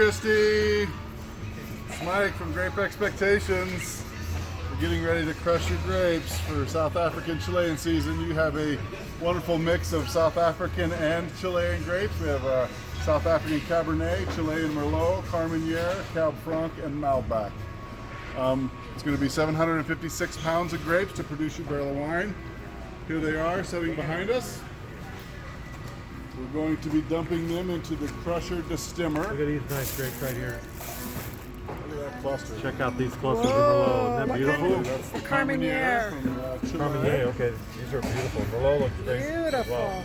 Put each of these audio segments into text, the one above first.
Christy. It's Mike from Grape Expectations. We're getting ready to crush your grapes for South African Chilean season. You have a wonderful mix of South African and Chilean grapes. We have South African Cabernet, Chilean Merlot, Carmenere, Cab Franc, and Malbec. It's going to be 756 pounds of grapes to produce your barrel of wine. Here they are sitting behind us. We're going to be dumping them into the crusher destimmer. Look at these nice grapes right here. Look at that cluster. Check out these clusters of Merlot. Isn't that beautiful? That's the Carmenere. from Chile. Carmenere, okay. These are beautiful. Merlot looks great. Beautiful. Wow.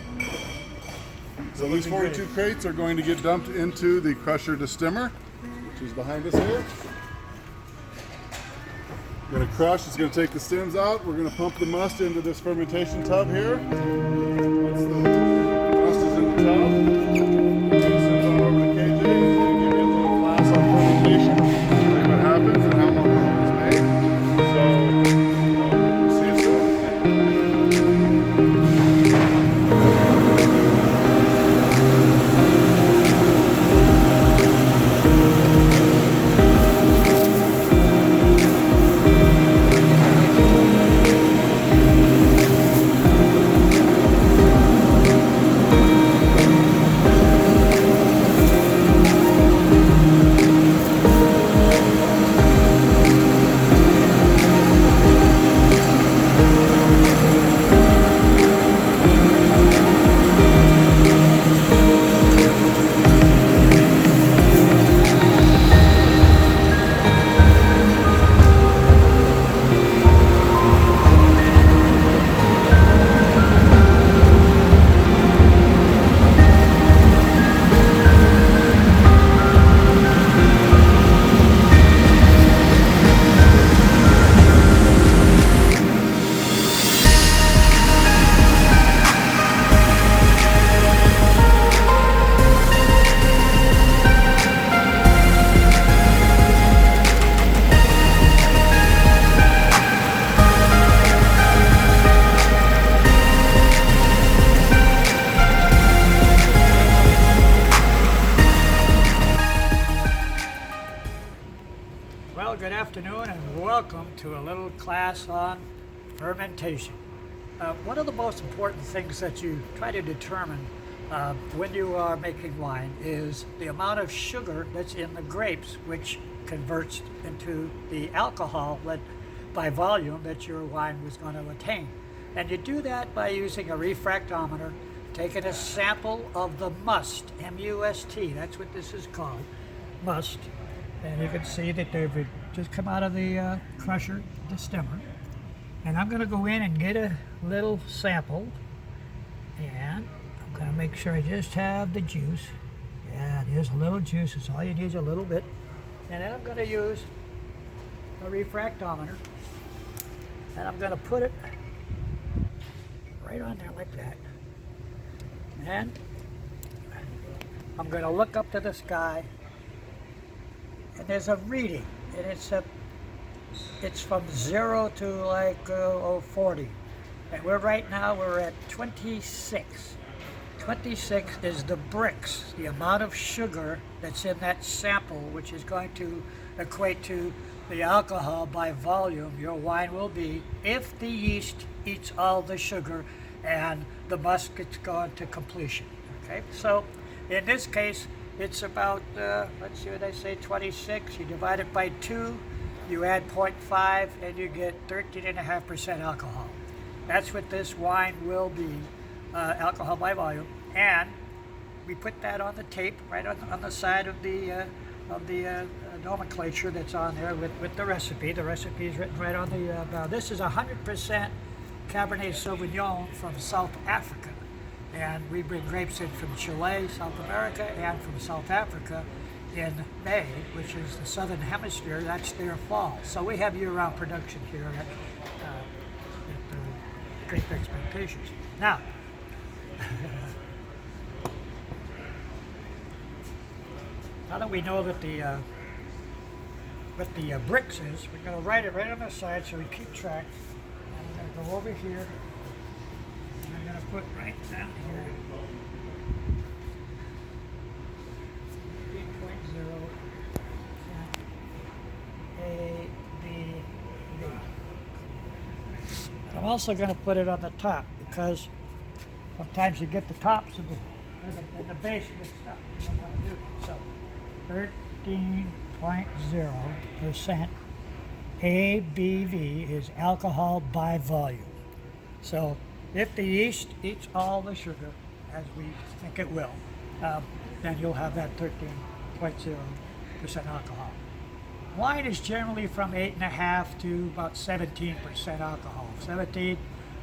So these 42 crates are going to get dumped into the crusher destimmer, which is behind us here. We're going to crush. It's going to take the stems out. We're going to pump the must into this fermentation tub here. Once the must is in the tub, it's sent on over to KJ. He's going to give you a little class on fermentation, see what happens and how long it's made. So, see you soon. Well, good afternoon and welcome to a little class on fermentation. One of the most important things that you try to determine when you are making wine is the amount of sugar that's in the grapes, which converts into the alcohol that, by volume that your wine was going to attain. And you do that by using a refractometer, taking a sample of the must, M-U-S-T, that's what this is called, must. And you can see that they've just come out of the crusher, the stemmer. And I'm going to go in and get a little sample. And I'm going to make sure I just have the juice. Yeah, there's a little juice. It's all you need is a little bit. And then I'm going to use a refractometer. And I'm going to put it right on there like that. And I'm going to look up to the sky. And there's a reading, and it's from 0 to like 40, and right now we're at 26. 26 is the bricks, the amount of sugar that's in that sample, which is going to equate to the alcohol by volume your wine will be if the yeast eats all the sugar and the must gets gone to completion. Okay, so in this case, it's about, let's see what I say, 26. You divide it by 2, you add 0.5, and you get 13.5% alcohol. That's what this wine will be, alcohol by volume. And we put that on the tape right on the side of the nomenclature that's on there with the recipe. The recipe is written right on the now. This is 100% Cabernet Sauvignon from South Africa. And we bring grapes in from Chile, South America, and from South Africa in May, which is the southern hemisphere. That's their fall. So we have year-round production here at Grape Expectations. Now, now that we know that what the bricks is, we're going to write it right on the side so we keep track. And we're going to go over here. I'm going to put right down here 3.0 also going to put it on the top because sometimes you get the tops of the base of the stuff. You don't want to do it. So 13.0% ABV is alcohol by volume. So if the yeast eats all the sugar, as we think it will, then you'll have that 13.0% alcohol. Wine is generally from 8.5 to about 17% alcohol. 17,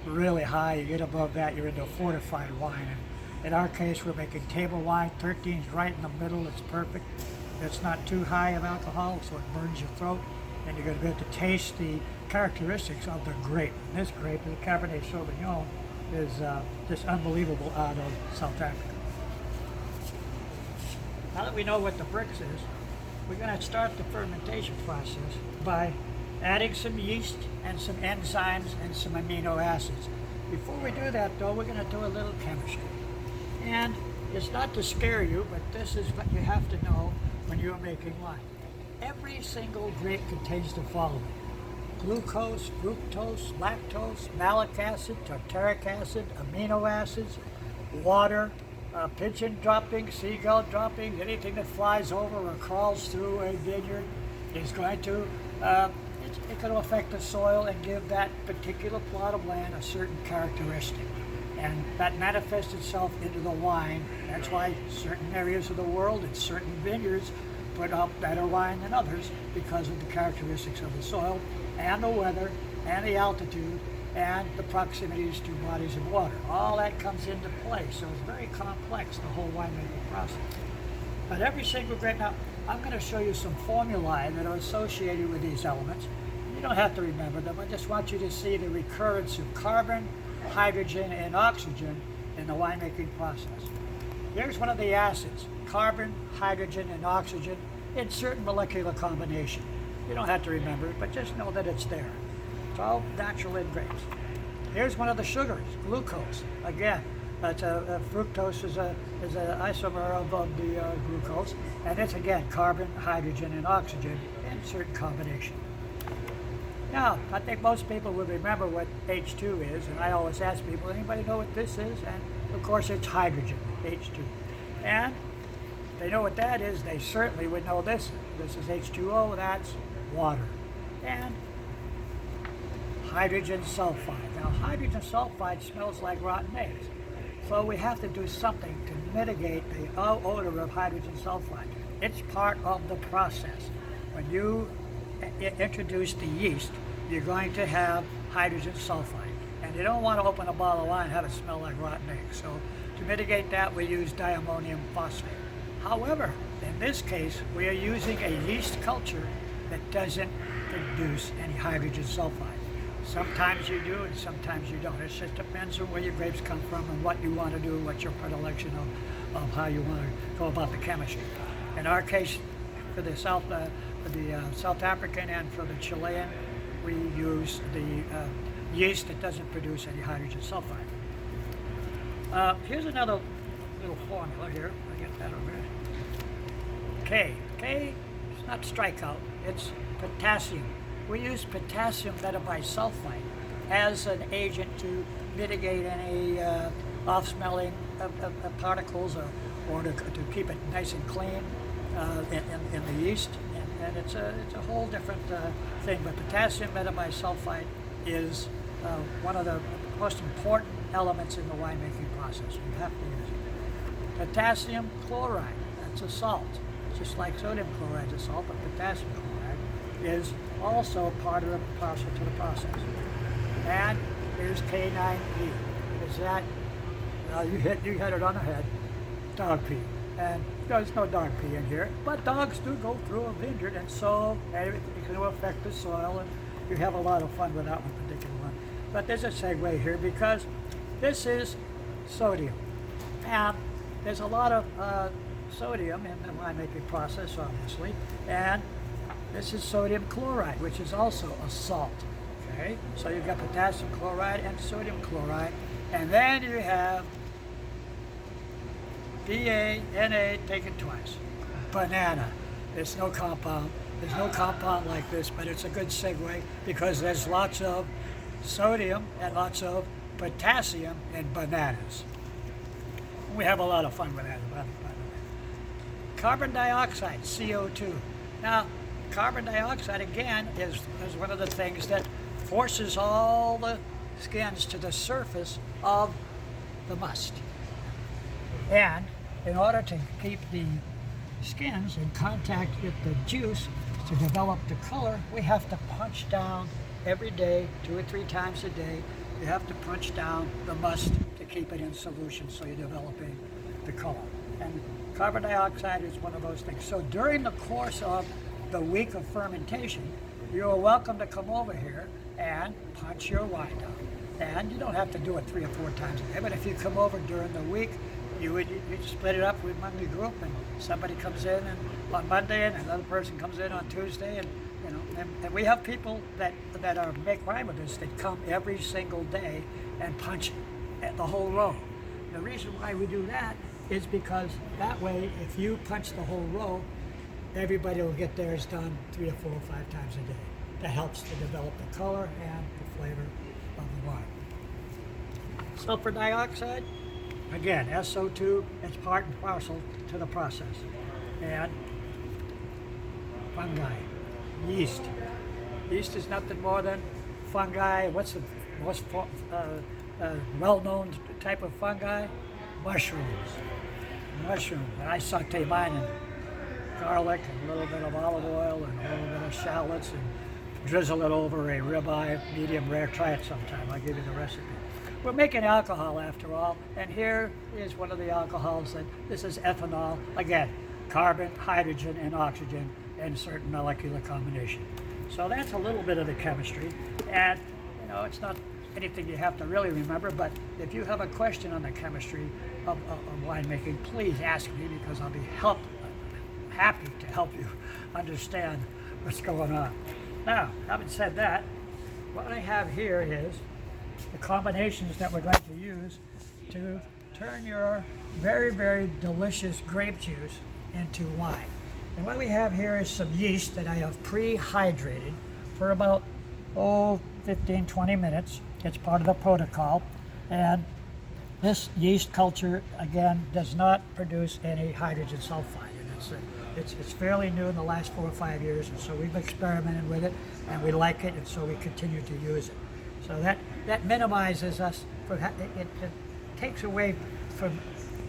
really high. You get above that, you're into fortified wine. And in our case, we're making table wine. 13 is right in the middle. It's perfect. It's not too high of alcohol, so it burns your throat. And you're going to be able to taste the characteristics of the grape. And this grape, the Cabernet Sauvignon, is just unbelievable out of South Africa. Now that we know what the Brix is, we're going to start the fermentation process by adding some yeast and some enzymes and some amino acids. Before we do that, though, we're going to do a little chemistry. And it's not to scare you, but this is what you have to know when you're making wine. Every single grape contains the following: glucose, fructose, lactose, malic acid, tartaric acid, amino acids, water, pigeon droppings, seagull droppings, anything that flies over or crawls through a vineyard is going to it's going to affect the soil and give that particular plot of land a certain characteristic. And that manifests itself into the wine. That's why certain areas of the world and certain vineyards put out better wine than others, because of the characteristics of the soil and the weather and the altitude and the proximities to bodies of water. All that comes into play, so it's very complex, the whole winemaking process. But every single grape, now I'm going to show you some formulae that are associated with these elements. You don't have to remember them, I just want you to see the recurrence of carbon, hydrogen, and oxygen in the winemaking process. Here's one of the acids: carbon, hydrogen, and oxygen in certain molecular combination. You don't have to remember it, but just know that it's there. It's all natural in grapes. Here's one of the sugars, glucose. Again, that's fructose is an isomer of the glucose, and it's again carbon, hydrogen, and oxygen in certain combination. Now, I think most people would remember what H2 is, and I always ask people, anybody know what this is? And of course it's hydrogen, H2. And if they know what that is, they certainly would know this. This is H2O, that's water. And hydrogen sulfide. Now, hydrogen sulfide smells like rotten eggs. So we have to do something to mitigate the odor of hydrogen sulfide. It's part of the process. When you introduce the yeast, you're going to have hydrogen sulfide. And you don't want to open a bottle of wine and have it smell like rotten eggs. So to mitigate that, we use diammonium phosphate. However, in this case, we are using a yeast culture that doesn't produce any hydrogen sulfide. Sometimes you do and sometimes you don't. It just depends on where your grapes come from and what you want to do, what your predilection of how you want to go about the chemistry. In our case, for the South African and for the Chilean, we use the yeast that doesn't produce any hydrogen sulfide. Here's another little formula here. I get that over here. K. K is not strikeout, it's potassium. We use potassium metabisulfite as an agent to mitigate any off-smelling of particles or to keep it nice and clean in the yeast. And it's a whole different thing. But potassium metabisulfite is one of the most important elements in the winemaking process. You have to use it. Potassium chloride, that's a salt. Just like sodium chloride is a salt, but potassium chloride is also part of the process to the process. And here's K9P. Is that you hit it on the head? Dog pee. And there's no dog pee in here, but dogs do go through a vineyard, and so it can affect the soil, and you have a lot of fun with that one particular one. But there's a segue here because this is sodium, and there's a lot of sodium in the winemaking process, obviously, and this is sodium chloride, which is also a salt. Okay, so you've got potassium chloride and sodium chloride, and then you have BA-NA taken twice. Banana. There's no compound. There's no compound like this, but it's a good segue because there's lots of sodium and lots of potassium in bananas. We have a lot of fun with that, by the way. Carbon dioxide, CO2. Now, carbon dioxide, again, is one of the things that forces all the skins to the surface of the must. And in order to keep the skins in contact with the juice to develop the color, we have to punch down every day, 2 or 3 times a day. You have to punch down the must to keep it in solution so you're developing the color. And carbon dioxide is one of those things. So during the course of the week of fermentation, you're welcome to come over here and punch your wine down. And you don't have to do it 3 or 4 times a day, but if you come over during the week, you'd split it up among the group, and somebody comes in on Monday, and another person comes in on Tuesday, and and we have people that make wine with us that come every single day and punch the whole row. The reason why we do that is because that way, if you punch the whole row, everybody will get theirs done 3 or 4 or 5 times a day. That helps to develop the color and the flavor of the wine. Sulfur dioxide, again, SO2, it's part and parcel to the process. And fungi, yeast. Yeast is nothing more than fungi. What's the most well-known type of fungi? Mushrooms. Mushrooms. And I saute mine in garlic and a little bit of olive oil and a little bit of shallots and drizzle it over a ribeye, medium rare. Try it sometime. I'll give you the recipe. We're making alcohol after all, and here is one of the alcohols this is ethanol. Again, carbon, hydrogen, and oxygen in certain molecular combination. So that's a little bit of the chemistry, and it's not anything you have to really remember, but if you have a question on the chemistry of winemaking, please ask me, because I'll be happy to help you understand what's going on. Now, having said that, what I have here is the combinations that we're going to use to turn your very, very delicious grape juice into wine. And what we have here is some yeast that I have pre-hydrated for about 15, 20 minutes. It's part of the protocol. And this yeast culture, again, does not produce any hydrogen sulfide. And it's fairly new in the last 4 or 5 years, and so we've experimented with it, and we like it, and so we continue to use it. So that minimizes us from it takes away from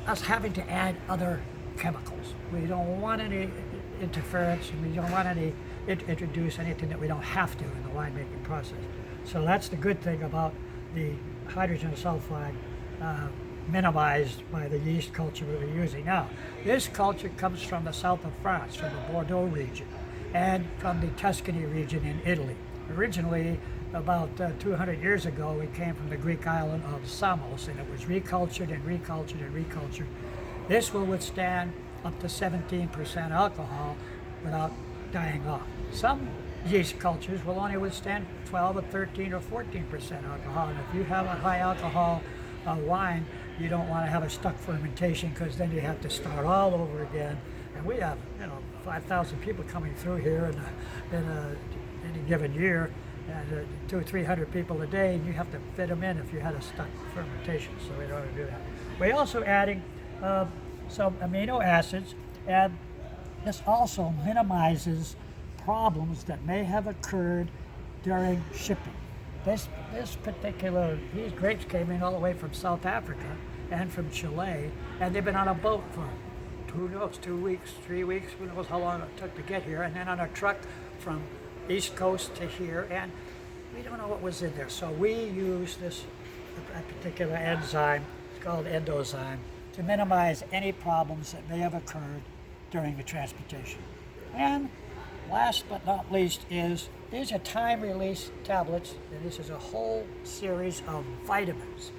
us having to add other chemicals. We don't want any interference, and we don't want any introduce anything that we don't have to in the winemaking process. So that's the good thing about the hydrogen sulfide minimized by the yeast culture we're using. Now, this culture comes from the south of France, from the Bordeaux region, and from the Tuscany region in Italy. Originally, about 200 years ago, we came from the Greek island of Samos, and it was recultured and recultured and recultured. This will withstand up to 17% alcohol without dying off. Some yeast cultures will only withstand 12 or 13 or 14% alcohol, and if you have a high alcohol wine, you don't want to have a stuck fermentation, because then you have to start all over again. And we have 5,000 people coming through here in any given year, and 200 or 300 people a day, and you have to fit them in if you had a stuck fermentation. So we don't do that. We're also adding some amino acids, and this also minimizes problems that may have occurred during shipping. These grapes came in all the way from South Africa and from Chile, and they've been on a boat for 2 weeks, 3 weeks, who knows how long it took to get here, and then on a truck from East Coast to here, and we don't know what was in there. So we use a particular enzyme, it's called endozyme, to minimize any problems that may have occurred during the transportation. And last but not least these are time-release tablets, and this is a whole series of vitamins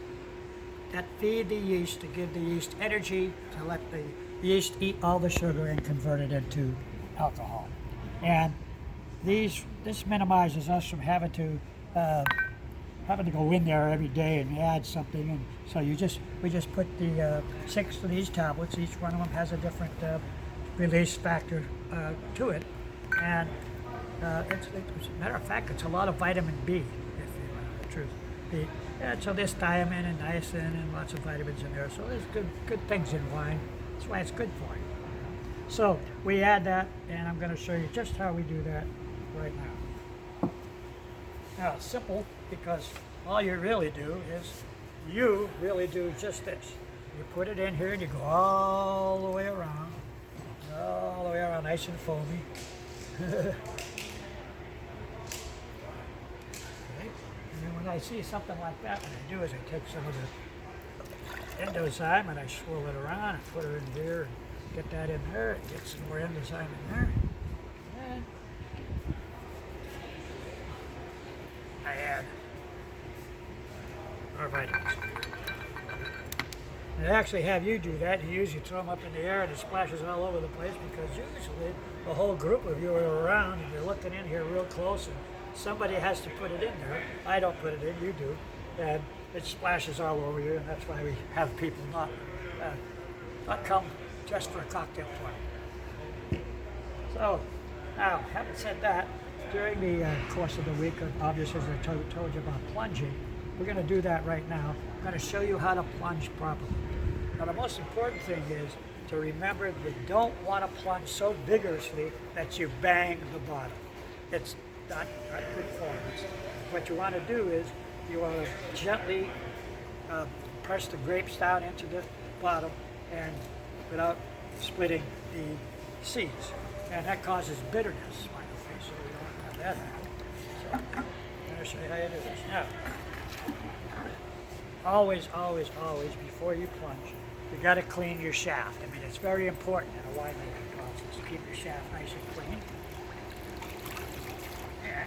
that feed the yeast to give the yeast energy, to let the yeast eat all the sugar and convert it into alcohol. And this minimizes us from having to go in there every day and add something. And so we just put the 6 of these tablets. Each one of them has a different release factor to it, and as a matter of fact, it's a lot of vitamin B. truth. And so there's thiamine and niacin and lots of vitamins in there. So there's good things in wine. That's why it's good for you. So we add that, and I'm going to show you just how we do that right now. Now it's simple because all you really do is you really do just this. You put it in here and you go all the way around, nice and foamy. Okay. And then when I see something like that, what I do is I take some of the endozyme and I swirl it around and put it in here and get that in there and get some more endozyme in there. And I add our vitamins. And they actually have you do that. You usually throw them up in the air and it splashes all over the place because usually the whole group of you are around and you're looking in here real close and somebody has to put it in there. I don't put it in, you do. And it splashes all over you, and that's why we have people not come just for a cocktail party. So, now, having said that, during the course of the week, obviously as I told you about plunging, we're going to do that right now. I'm going to show you how to plunge properly. Now the most important thing is to remember you don't want to plunge so vigorously that you bang the bottom. It's not good form. What you want to do is you want to gently press the grapes down into the bottom and without splitting the seeds. And that causes bitterness, so we don't have that happen. So I'm going to show you how you do this. Now, always, before you plunge, you got to clean your shaft. I mean, it's very important in a winemaking process to keep your shaft nice and clean. Yeah.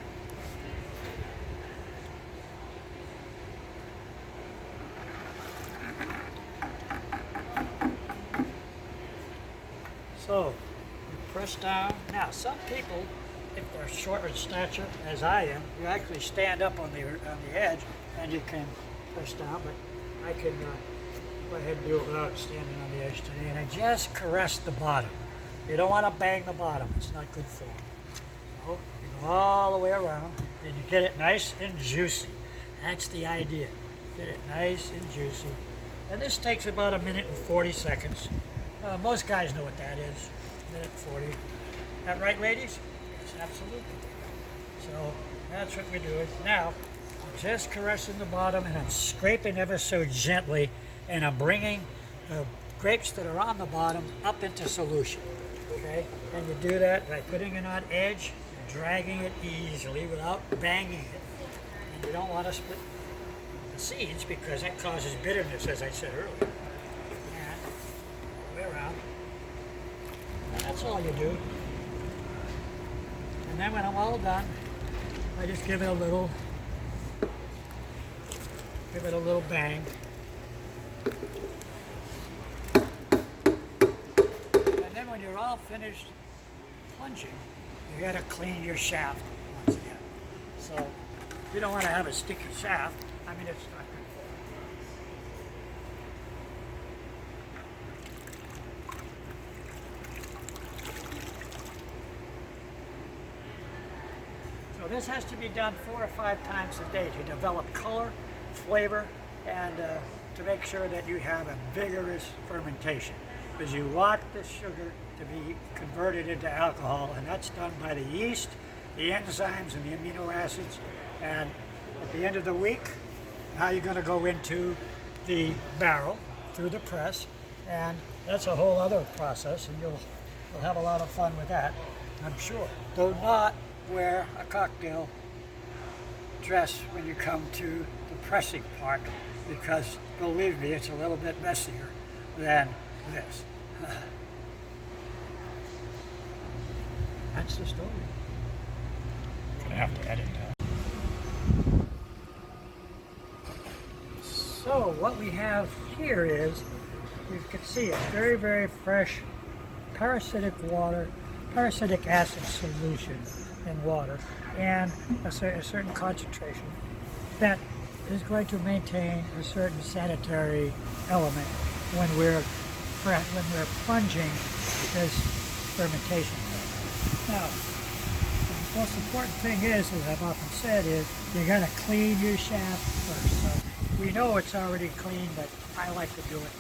So, you press down. Now, some people, if they're short in stature, as I am, you actually stand up on the edge and you can press down, but I can go ahead and do it without standing on the edge today. And I just caress the bottom. You don't want to bang the bottom. It's not good form. So you go all the way around and you get it nice and juicy. That's the idea. Get it nice and juicy. And this takes about 1:40 seconds. Most guys know what that is. 1:40. That right, ladies? Yes, absolutely. So that's what we're doing. Now, I'm just caressing the bottom and I'm scraping ever so gently and I'm bringing the grapes that are on the bottom up into solution. Okay? And you do that by putting it on edge and dragging it easily without banging it. And you don't want to split the seeds because that causes bitterness, as I said earlier. And all the way around. And that's all you do. And then when I'm all done, I just give it a little bang. And then when you're all finished plunging, you gotta clean your shaft once again. So you don't want to have a sticky shaft. I mean, it's not good for it. So this has to be done 4 or 5 times a day to develop color, flavor, and to make sure that you have a vigorous fermentation. Because you want the sugar to be converted into alcohol, and that's done by the yeast, the enzymes, and the amino acids. And at the end of the week, now you're going to go into the barrel through the press, and that's a whole other process, and you'll have a lot of fun with that, I'm sure. Do not wear a cocktail dress when you come to the pressing part, because believe me, it's a little bit messier than this. That's the story. I'm gonna have to edit that. So what we have here is, you can see a very, very fresh parasitic acid solution in water, and a certain concentration that is going to maintain a certain sanitary element when we're plunging this fermentation. Now, most important thing is, as I've often said, is you got to clean your shaft first. So we know it's already clean, but I like to do it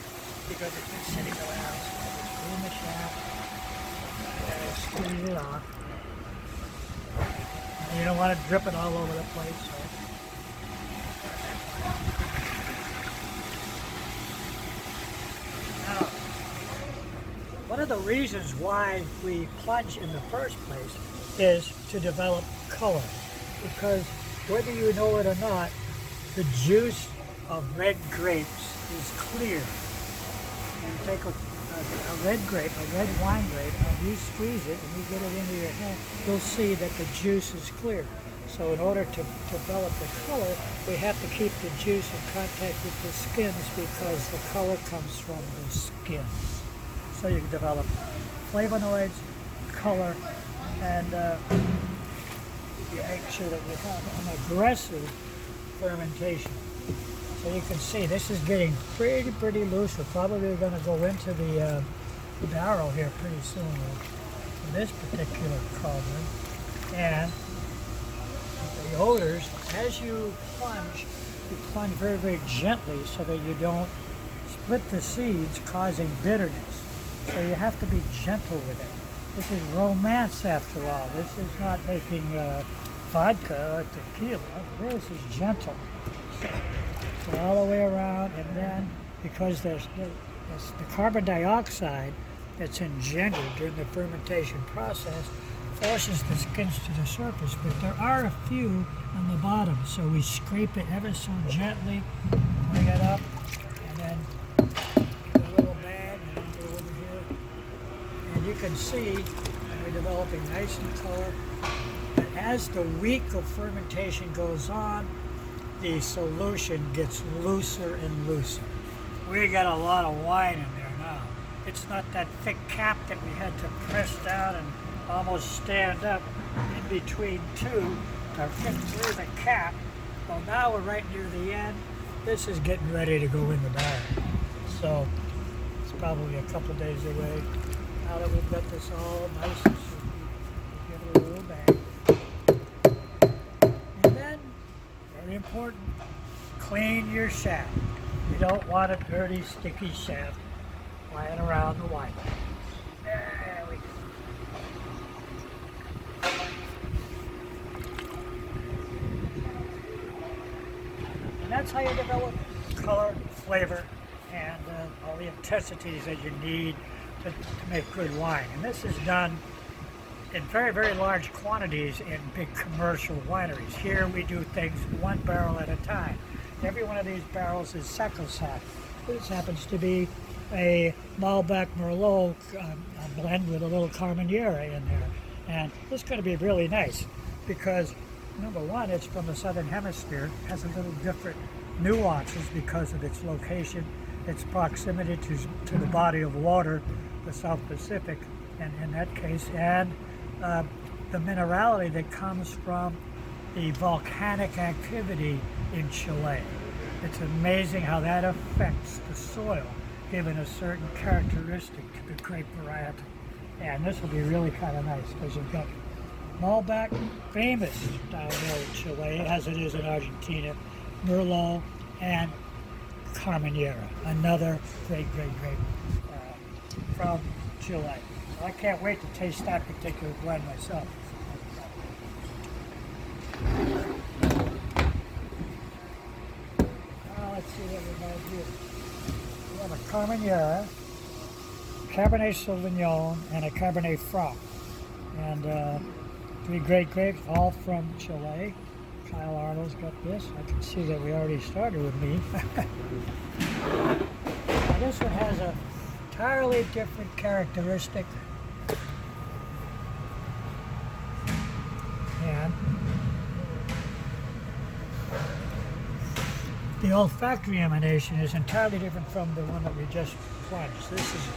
because it's been sitting around. So just clean the shaft and squeeze it off. And you don't want to drip it all over the place. So. Now, one of the reasons why we plunge in the first place is to develop color, because whether you know it or not, the juice of red grapes is clear. You take a red grape, a red wine grape, and you squeeze it and you get it into your hand, you'll see that the juice is clear. So in order to develop the color, we have to keep the juice in contact with the skins because the color comes from the skins. So you can develop flavonoids, color, and you make sure that you have an aggressive fermentation. So you can see this is getting pretty loose. We're probably going to go into the barrel here pretty soon with this particular carbon. And the odors, as you plunge very gently so that you don't split the seeds, causing bitterness. So you have to be gentle with it. This is romance after all. This is not making vodka or tequila. This is gentle. So all the way around, and then because there's the carbon dioxide that's engendered during the fermentation process forces the skins to the surface, but there are a few on the bottom. So we scrape it ever so gently, bring it up, and then get a little bag, and then go over here. And you can see we're developing nice and color. But as the week of fermentation goes on, the solution gets looser and looser. We got a lot of wine in there now. It's not that thick cap that we had to press down and almost stand up in between two to fit through the cap. Well, now we're right near the end. This is getting ready to go in the barrel. So it's probably a couple days away. Now that we've got this all nice and sweet, give it a little bang. And then, very important, clean your shaft. You don't want a dirty, sticky shaft lying around the wine. There we go. And that's how you develop color, flavor, and all the intensities that you need to make good wine. And this is done in very large quantities in big commercial wineries. Here we do things one barrel at a time. Every one of these barrels is sacrosanct. This happens to be a Malbec Merlot blend with a little Carmenere in there. And it's going to be really nice because, number one, it's from the Southern Hemisphere. It has a little different nuances because of its location, its proximity to the body of water, the South Pacific, and in that case, and the minerality that comes from the volcanic activity in Chile. It's amazing how that affects the soil, given a certain characteristic to the grape variety. And this will be really kind of nice because you've got Malbec, famous down there in Chile, as it is in Argentina, Merlot, and Carmenere, another great grape from Chile. I can't wait to taste that particular blend myself. Let's see what we have here. We have a Carmenere, Cabernet Sauvignon, and a Cabernet Franc. And three great grapes, all from Chile. Kyle Arnold's got this. I can see that we already started with me. Now this one has a entirely different characteristic. And the olfactory emanation is entirely different from the one that we just plunged. This is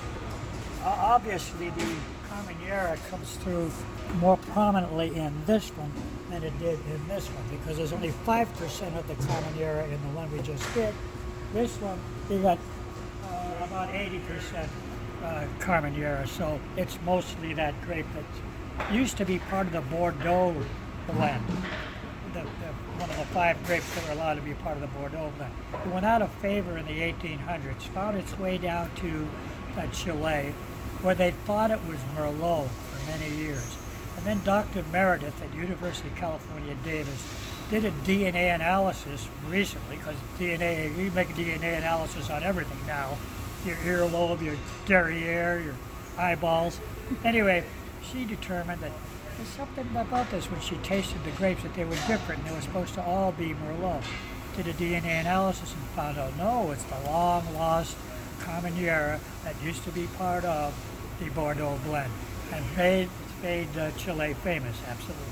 obviously the Carmenere comes through more prominently in this one than it did in this one because there's only 5% of the Carmenere in the one we just did. This one, we got about 80% Carmenere, so it's mostly that grape used to be part of the Bordeaux blend. One of the 5 grapes that were allowed to be part of the Bordeaux blend. It went out of favor in the 1800s, found its way down to Chile, where they thought it was Merlot for many years. And then Dr. Meredith at University of California, Davis, did a DNA analysis recently, because we make DNA analysis on everything now. Your earlobe, your derriere, your eyeballs. Anyway, she determined that there's something about this when she tasted the grapes that they were different. They were supposed to all be Merlot. Did a DNA analysis and found out, no, it's the long lost Carmenere that used to be part of the Bordeaux blend and made Chile famous, absolutely.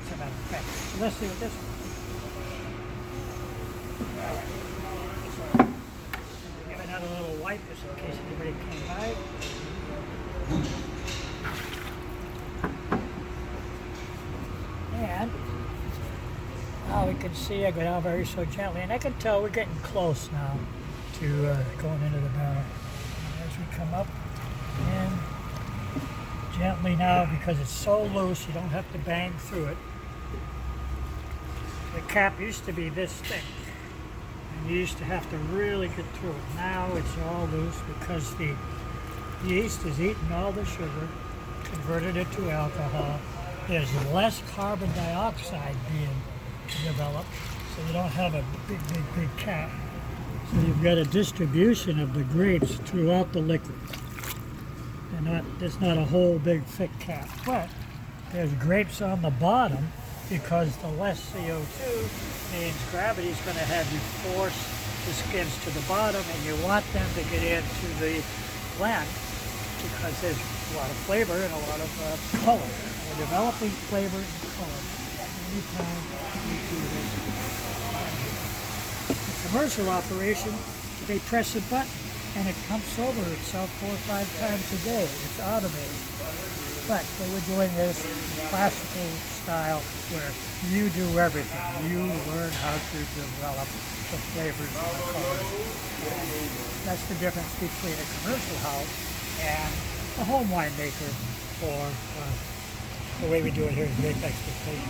As a matter of fact. So let's see what this one. Give it another little wipe just in case anybody came by. And now we can see I go down very so gently, and I can tell we're getting close now to going into the barrel. And as we come up and gently now, because it's so loose, you don't have to bang through it. The cap used to be this thick, and you used to have to really get through it. Now it's all loose because the yeast has eaten all the sugar, converted it to alcohol. There's less carbon dioxide being developed, so you don't have a big cap. So you've got a distribution of the grapes throughout the liquid. There's not a whole big thick cap, but there's grapes on the bottom because the less CO2 means gravity is going to have you force the skins to the bottom, and you want them to get into the blend because there's a lot of flavor and a lot of color. We're developing flavor and color anytime we do this. The commercial operation, they press a button and it pumps over itself 4 or 5 times a day. It's automated. But they were doing this classical style where you do everything. You learn how to develop the flavors and the colors. That's the difference between a commercial house and a home winemaker, or the way we do it here is Grape Expectation.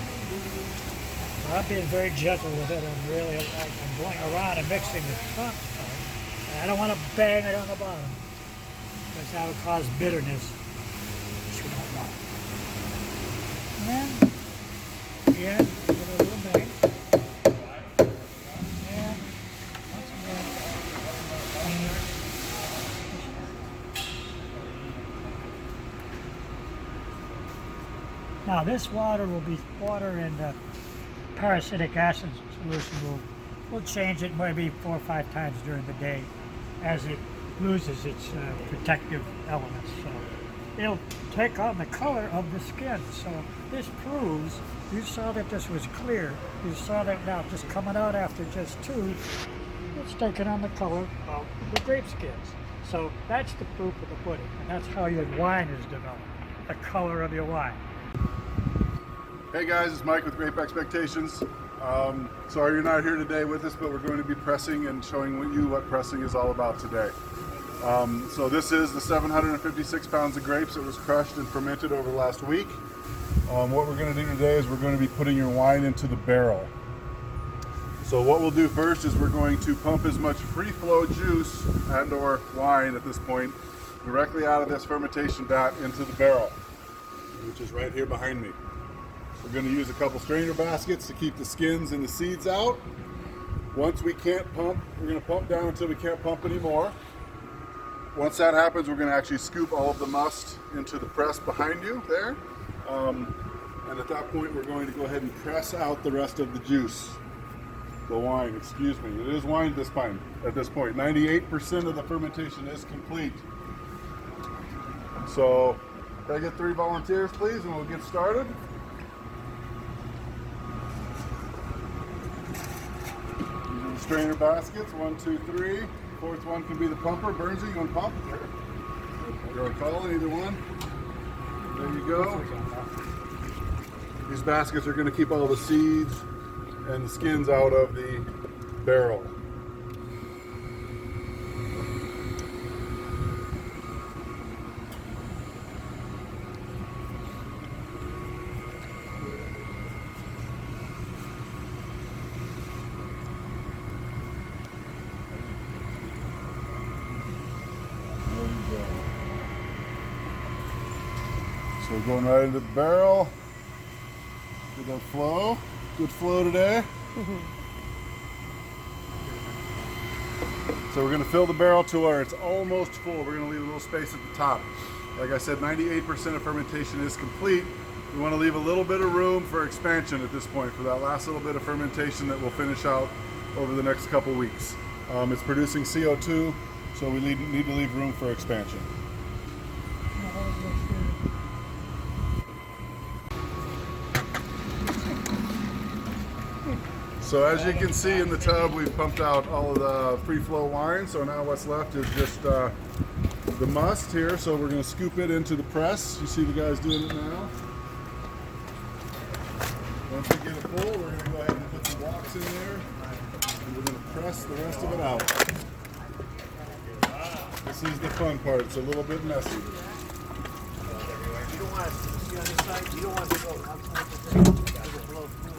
So I'm being very gentle with it. I'm going around and mixing the top part. And I don't want to bang it on the bottom, because that would cause bitterness, which we don't want. And again, give it a little bang. And once again, now this water and parasitic acid solution will change it maybe 4 or 5 times during the day as it loses its protective elements. So it'll take on the color of the skin. So this proves, you saw that this was clear. You saw that now just coming out after just 2, it's taking on the color of the grape skins. So that's the proof of the pudding, and that's how your wine is developed, the color of your wine. Hey guys, it's Mike with Grape Expectations. Sorry you're not here today with us, but we're going to be pressing and showing you what pressing is all about today. So this is the 756 pounds of grapes that was crushed and fermented over the last week. What we're going to do today is we're going to be putting your wine into the barrel. So what we'll do first is we're going to pump as much free flow juice and or wine at this point directly out of this fermentation vat into the barrel, which is right here behind me. We're going to use a couple strainer baskets to keep the skins and the seeds out. Once we can't pump, we're going to pump down until we can't pump anymore. Once that happens, we're going to actually scoop all of the must into the press behind you there. And at that point, we're going to go ahead and press out the rest of the juice. The wine, excuse me. It is wine at this point. 98% of the fermentation is complete. So, can I get 3 volunteers, please, and we'll get started. Strainer baskets, 1, 2, 3. 4th one can be the pumper. Burnsy, you want to pump? Sure. You want to call it, either one? There you go. These baskets are going to keep all the seeds and the skins out of the barrel. So we're going right into the barrel. Good that flow. Good flow today. So we're going to fill the barrel to where it's almost full. We're going to leave a little space at the top. Like I said, 98% of fermentation is complete. We want to leave a little bit of room for expansion at this point for that last little bit of fermentation that we'll finish out over the next couple weeks. It's producing CO2, so we need to leave room for expansion. So as you can see in the tub, we've pumped out all of the free flow wine. So now what's left is just the must here. So we're going to scoop it into the press. You see the guys doing it now. Once we get it full, we're going to go ahead and put some blocks in there, and we're going to press the rest of it out. This is the fun part. It's a little bit messy. You don't want to see on this side. You don't want to go outside the thing. You got to blow through.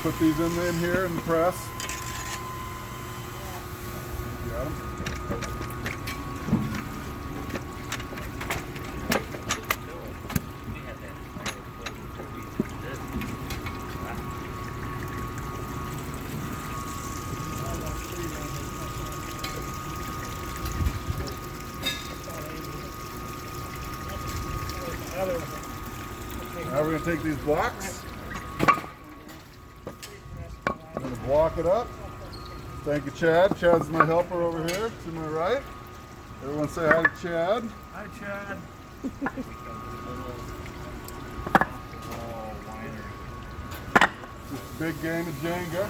Put these in here in the press. Got them. Now we're going to take these blocks. I'm going to block it up. Thank you, Chad. Chad's my helper over here to my right. Everyone say hi to Chad. Hi, Chad. Just a big game of Jenga.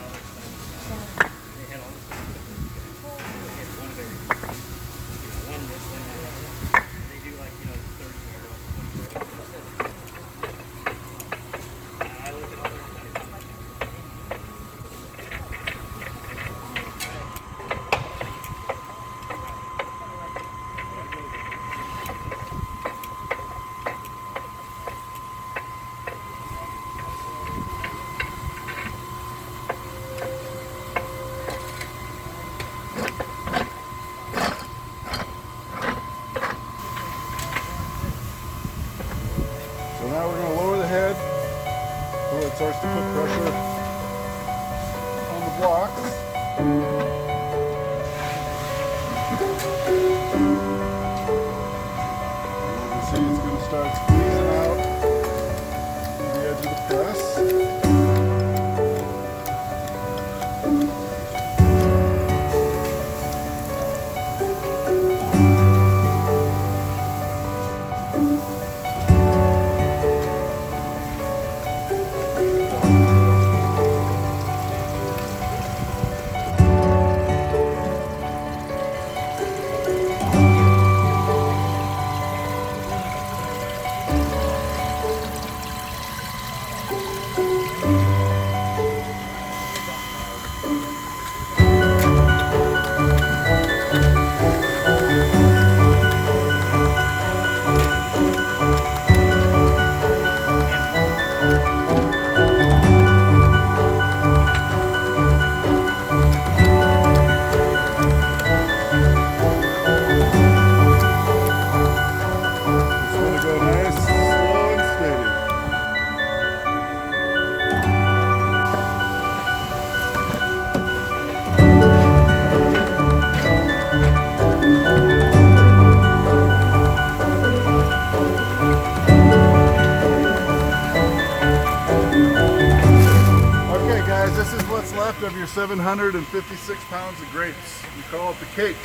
this is what's left of your 756 pounds of grapes. We call it the cake.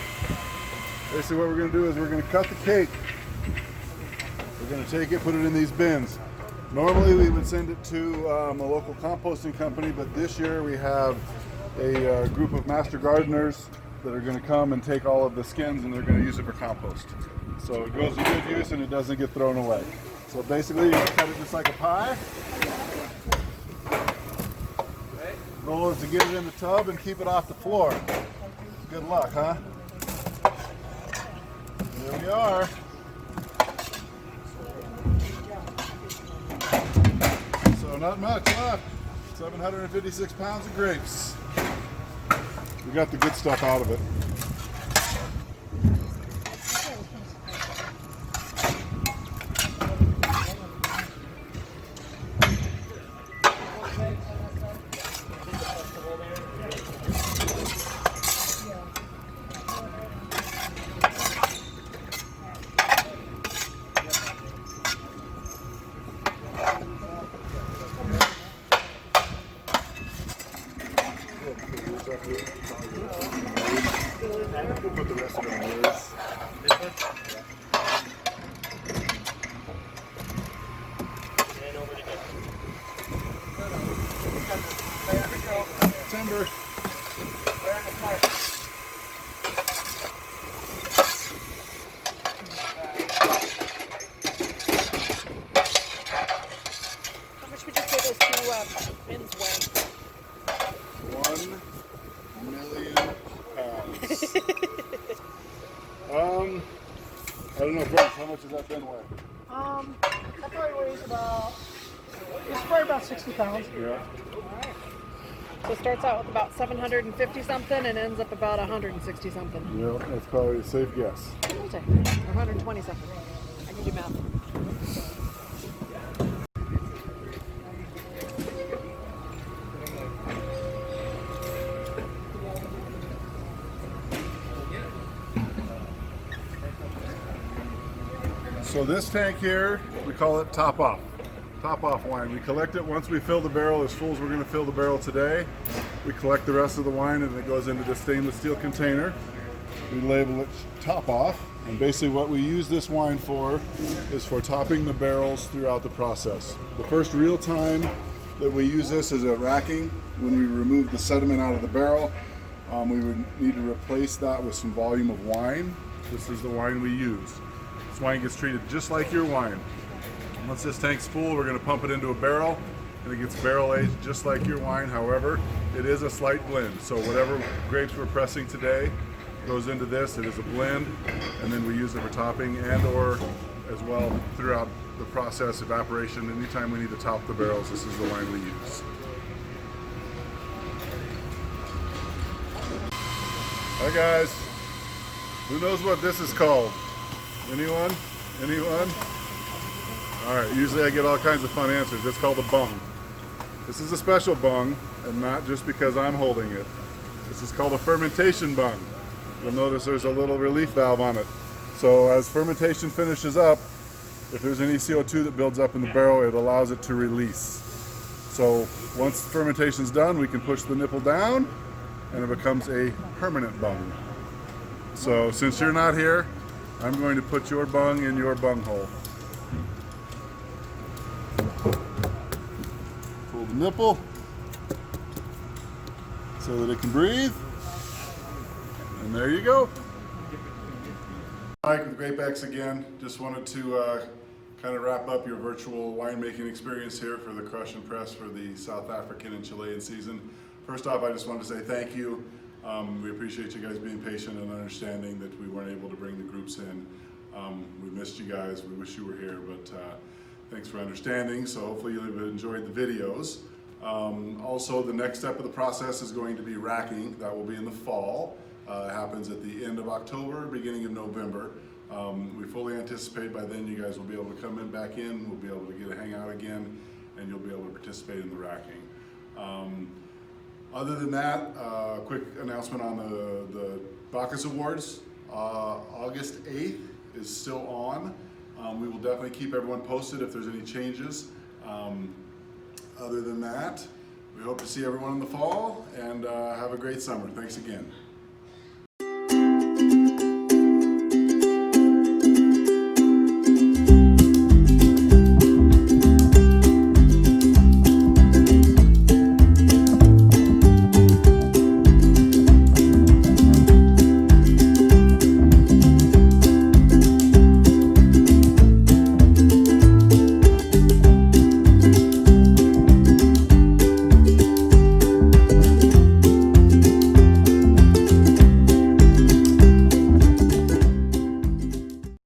Basically what we're going to do is we're going to cut the cake. We're going to take it, put it in these bins. Normally we would send it to a local composting company, but this year we have a group of master gardeners that are going to come and take all of the skins and they're going to use it for compost. So it goes to good use and it doesn't get thrown away. So basically you cut it just like a pie. Goal is to get it in the tub and keep it off the floor. Good luck, huh? There we are. So not much left. 756 pounds of grapes. We got the good stuff out of it. Put the rest of it on yours. Timber. How much would you say those two bins weigh? 1 million pounds. I don't know, Brent, how much has that been weigh? That probably weighs about, it's probably about 60 pounds. Yeah. So it starts out with about 750 something and ends up about 160 something. Yeah, that's probably a safe guess. Or 120 something. I can do math. So this tank here, we call it top off wine. We collect it once we fill the barrel, as full as we're going to fill the barrel today. We collect the rest of the wine and it goes into the stainless steel container. We label it top off, and basically what we use this wine for is for topping the barrels throughout the process. The first real time that we use this is at racking. When we remove the sediment out of the barrel, we would need to replace that with some volume of wine. This is the wine we use. This wine gets treated just like your wine. Once this tank's full, we're going to pump it into a barrel and it gets barrel aged just like your wine. However, it is a slight blend. So whatever grapes we're pressing today goes into this. It is a blend, and then we use it for topping and or as well throughout the process, evaporation. Anytime we need to top the barrels, this is the wine we use. Hi guys, who knows what this is called? Anyone? Anyone? All right, usually I get all kinds of fun answers. It's called a bung. This is a special bung, and not just because I'm holding it. This is called a fermentation bung. You'll notice there's a little relief valve on it. So as fermentation finishes up, if there's any CO2 that builds up in the barrel, it allows it to release. So once fermentation's done, we can push the nipple down, and it becomes a permanent bung. So since you're not here, I'm going to put your bung in your bung hole. Pull the nipple so that it can breathe. And there you go. Mike with Grape again. Just wanted to kind of wrap up your virtual winemaking experience here for the crush and press for the South African and Chilean season. First off, I just wanted to say thank you. We appreciate you guys being patient and understanding that we weren't able to bring the groups in. We missed you guys. We wish you were here, but thanks for understanding. So hopefully you've enjoyed the videos. Also, the next step of the process is going to be racking. That will be in the fall. It happens at the end of October, beginning of November. We fully anticipate by then you guys will be able to come back in. We'll be able to get a hangout again, and you'll be able to participate in the racking. Other than that, quick announcement on the Bacchus Awards. August 8th is still on. We will definitely keep everyone posted if there's any changes. Other than that, We hope to see everyone in the fall and have a great summer. Thanks again.